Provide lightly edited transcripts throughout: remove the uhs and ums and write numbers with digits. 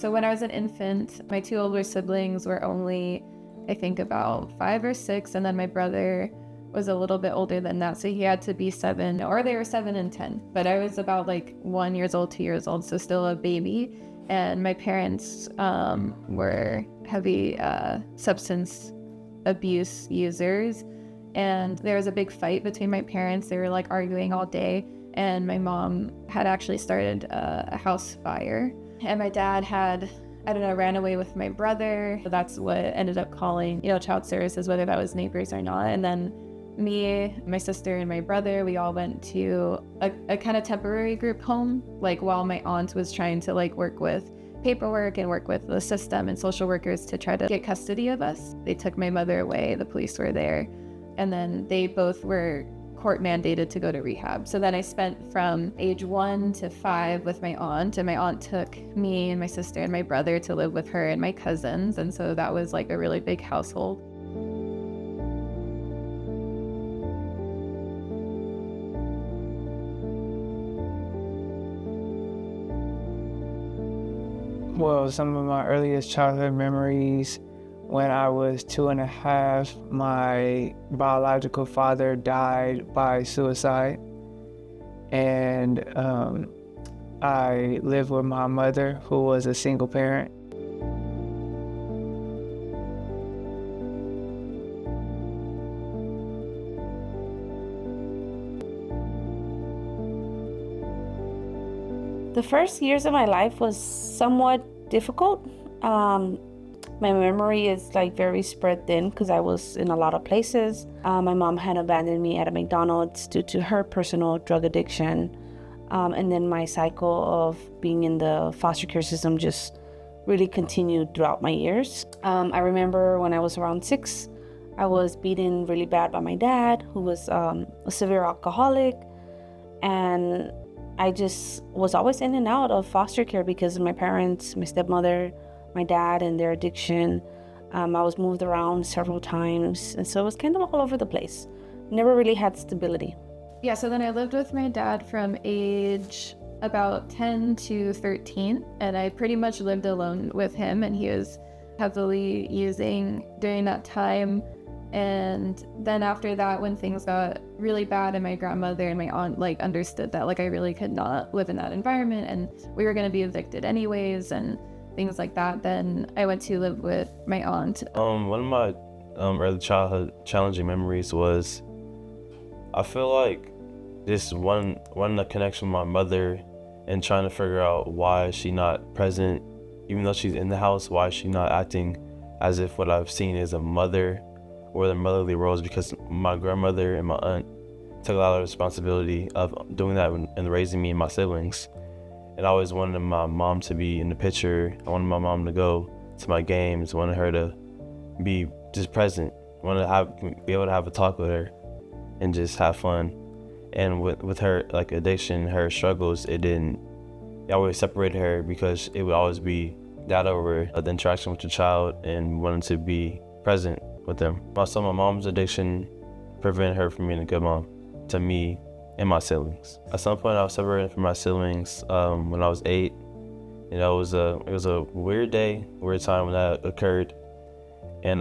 So when I was an infant, my two older siblings were only, I think, about 5 or 6, and then my brother was a little bit older than that, so he had to be 7, or they were 7 and 10. But I was about like 1 years old, 2 years old, so still a baby. And my parents were heavy substance abuse users, and there was a big fight between my parents. They were like arguing all day, and my mom had actually started a house fire, and my dad had, I don't know, ran away with my brother. That's what ended up calling, child services, whether that was neighbors or not. And then me, my sister, and my brother, we all went to a kind of temporary group home, like while my aunt was trying to like work with paperwork and work with the system and social workers to try to get custody of us. They took my mother away, the police were there, and then they both were court mandated to go to rehab. So then I spent from age 1 to 5 with my aunt, and my aunt took me and my sister and my brother to live with her and my cousins, and so that was like a really big household. Well, some of my earliest childhood memories, when I was 2.5, my biological father died by suicide. And I lived with my mother, who was a single parent. The first years of my life was somewhat difficult. My memory is like very spread thin because I was in a lot of places. My mom had abandoned me at a McDonald's due to her personal drug addiction. And then my cycle of being in the foster care system just really continued throughout my years. I remember when I was around 6, I was beaten really bad by my dad, who was a severe alcoholic. And I just was always in and out of foster care because of my parents, my stepmother, my dad, and their addiction. I was moved around several times, and so it was kind of all over the place. Never really had stability. Yeah, so then I lived with my dad from age about 10 to 13, and I pretty much lived alone with him, and he was heavily using during that time. And then after that, when things got really bad and my grandmother and my aunt like understood that like I really could not live in that environment and we were going to be evicted anyways and things like that, then I went to live with my aunt. One of my early childhood challenging memories was, I feel like just one the connection with my mother and trying to figure out why is she not present, even though she's in the house, why is she not acting as if what I've seen is a mother or the motherly roles, because my grandmother and my aunt took a lot of responsibility of doing that and raising me and my siblings. And I always wanted my mom to be in the picture. I wanted my mom to go to my games, wanted her to be just present, wanted to be able to have a talk with her and just have fun. And with her like addiction, her struggles, it always separated her because it would always be that over the interaction with the child and wanting to be present with them. Also, my mom's addiction prevented her from being a good mom to me and my siblings. At some point, I was separated from my siblings when I was 8. It was a weird day, weird time when that occurred. And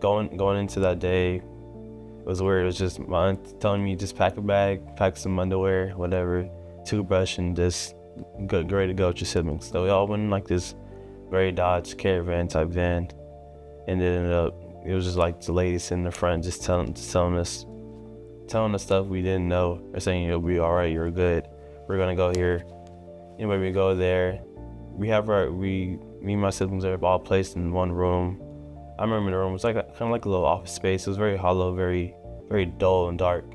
going into that day, it was weird. It was just my aunt telling me just pack a bag, pack some underwear, whatever, toothbrush, and just get ready to go with your siblings. So we all went in like this very Dodge Caravan type van. And it ended up, it was just like the lady sitting in the front just telling us stuff we didn't know. They're saying you'll be all right, you're good. We're gonna go here. Anyway, we go there. Me and my siblings are all placed in one room. I remember the room was like kind of like a little office space. It was very hollow, very, very dull and dark.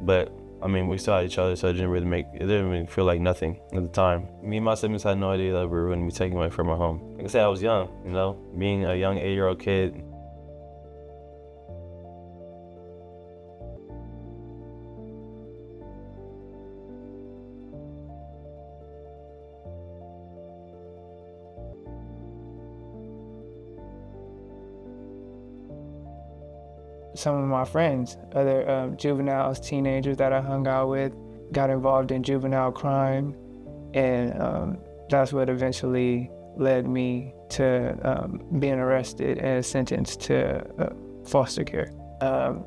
But I mean, we saw each other, so it didn't really feel like nothing at the time. Me and my siblings had no idea that we were going to be taken away from our home. Like I said, I was young, being a young 8-year-old kid. Some of my friends, other juveniles, teenagers that I hung out with, got involved in juvenile crime and that's what eventually led me to being arrested and sentenced to foster care.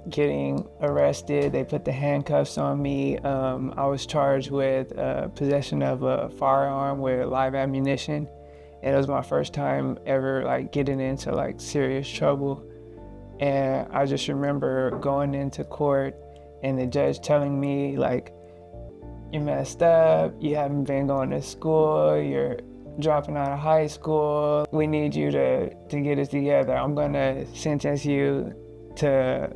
Getting arrested, they put the handcuffs on me. I was charged with possession of a firearm with live ammunition. And it was my first time ever like getting into like serious trouble. And I just remember going into court and the judge telling me like, you messed up, you haven't been going to school, you're dropping out of high school. We need you to get it together. I'm gonna sentence you to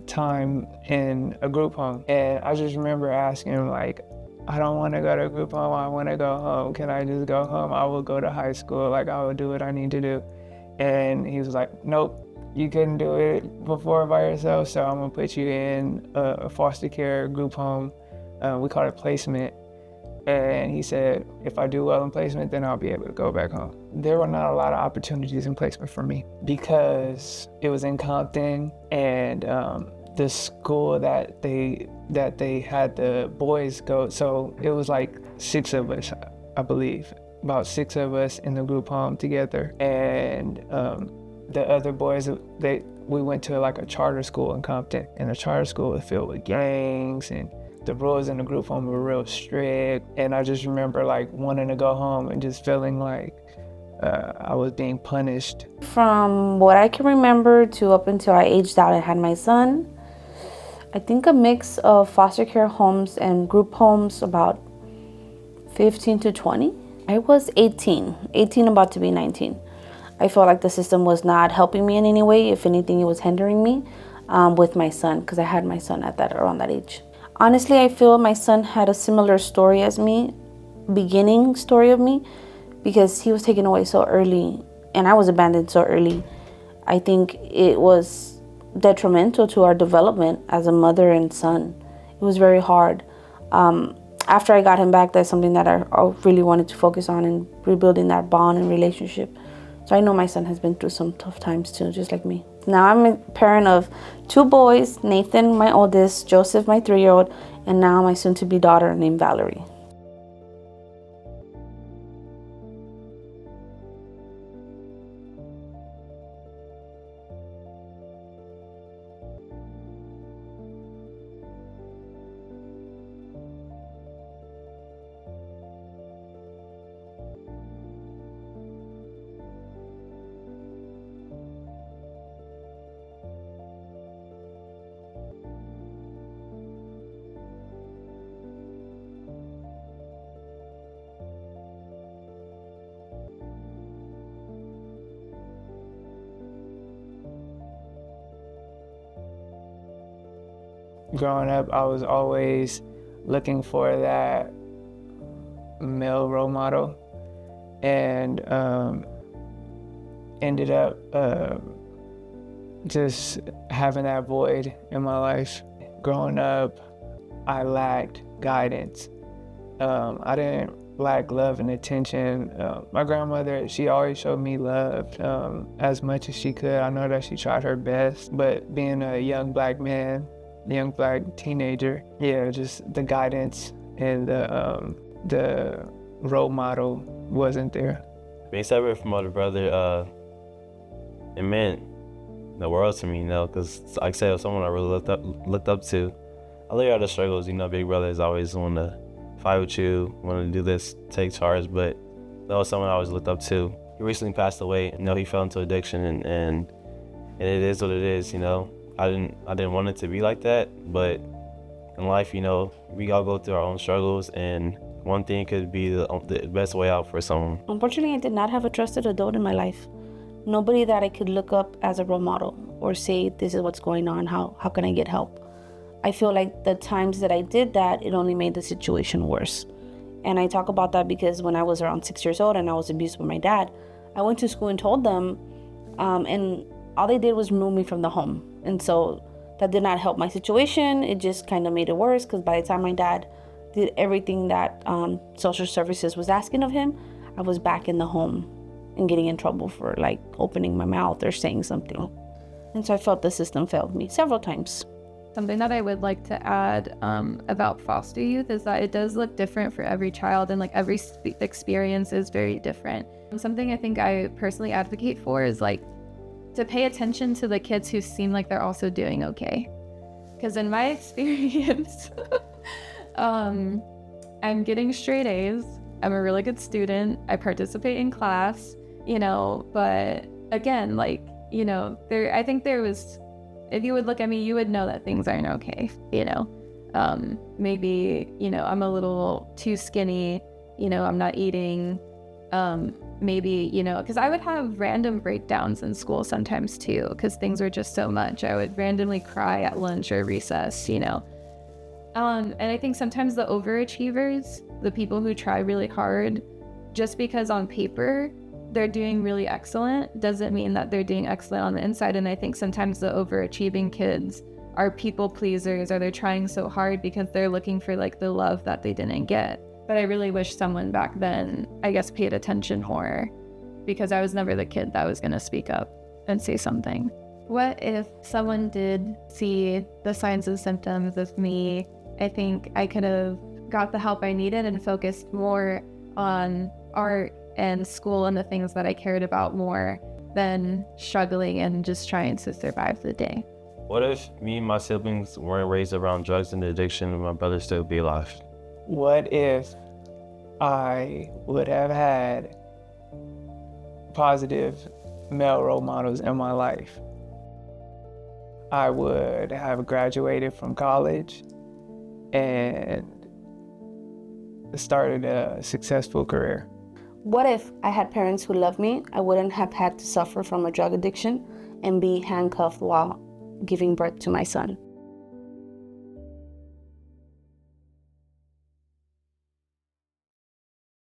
time in a group home. And I just remember asking him like, I don't want to go to a group home, I want to go home. Can I just go home? I will go to high school, like I will do what I need to do. And he was like, nope, you couldn't do it before by yourself, so I'm gonna put you in a foster care group home. We call it placement. And he said, if I do well in placement, then I'll be able to go back home. There were not a lot of opportunities in placement for me because it was in Compton, and the school that they had the boys go, so it was like 6 of us, I believe, about 6 of us in the group home together. And the other boys, we went to like a charter school in Compton, and the charter school was filled with gangs, and the rules in the group home were real strict. And I just remember like wanting to go home and just feeling like I was being punished. From what I can remember to up until I aged out and had my son, I think a mix of foster care homes and group homes, about 15 to 20. I was 18 about to be 19. I felt like the system was not helping me in any way. If anything, it was hindering me with my son, because I had my son around that age. Honestly, I feel my son had a similar story as me, beginning story of me, because he was taken away so early and I was abandoned so early. I think it was detrimental to our development as a mother and son. It was very hard. After I got him back, that's something that I really wanted to focus on, and rebuilding that bond and relationship. So I know my son has been through some tough times too, just like me. Now I'm a parent of 2 boys, Nathan, my oldest, Joseph, my 3-year-old, and now my soon-to-be daughter named Valerie. Growing up, I was always looking for that male role model, and ended up just having that void in my life. Growing up, I lacked guidance. I didn't lack love and attention. My grandmother, she always showed me love as much as she could. I know that she tried her best, but being a young black man, young black teenager, yeah, just the guidance and the role model wasn't there. Being separate from my older brother, it meant the world to me, because like I said, it was someone I really looked up to. I later out the struggles, big brothers always want to fight with you, want to do this, take charge, but that was someone I always looked up to. He recently passed away. He fell into addiction, and it is what it is. I didn't want it to be like that, but in life, we all go through our own struggles, and one thing could be the best way out for someone. Unfortunately, I did not have a trusted adult in my life. Nobody that I could look up as a role model or say, this is what's going on, how can I get help? I feel like the times that I did that, it only made the situation worse. And I talk about that because when I was around 6 years old and I was abused by my dad, I went to school and told them, and all they did was remove me from the home. And so that did not help my situation. It just kind of made it worse, because by the time my dad did everything that social services was asking of him, I was back in the home and getting in trouble for opening my mouth or saying something. And so I felt the system failed me several times. Something that I would like to add about foster youth is that it does look different for every child, and like every experience is very different. And something I think I personally advocate for is like to pay attention to the kids who seem like they're also doing okay. Because in my experience, I'm getting straight A's. I'm a really good student. I participate in class, but again, like, I think there was, if you would look at me, you would know that things aren't okay, maybe, I'm a little too skinny, I'm not eating, maybe, because I would have random breakdowns in school sometimes too, because things were just so much. I would randomly cry at lunch or recess, and I think sometimes the overachievers, the people who try really hard, just because on paper they're doing really excellent, doesn't mean that they're doing excellent on the inside. And I think sometimes the overachieving kids are people pleasers, or they're trying so hard because they're looking for like the love that they didn't get. But I really wish someone back then, I guess, paid attention more, because I was never the kid that was going to speak up and say something. What if someone did see the signs and symptoms of me? I think I could have got the help I needed and focused more on art and school and the things that I cared about more than struggling and just trying to survive the day. What if me and my siblings weren't raised around drugs and addiction and my brother still be alive? What if I would have had positive male role models in my life? I would have graduated from college and started a successful career. What if I had parents who loved me? I wouldn't have had to suffer from a drug addiction and be handcuffed while giving birth to my son.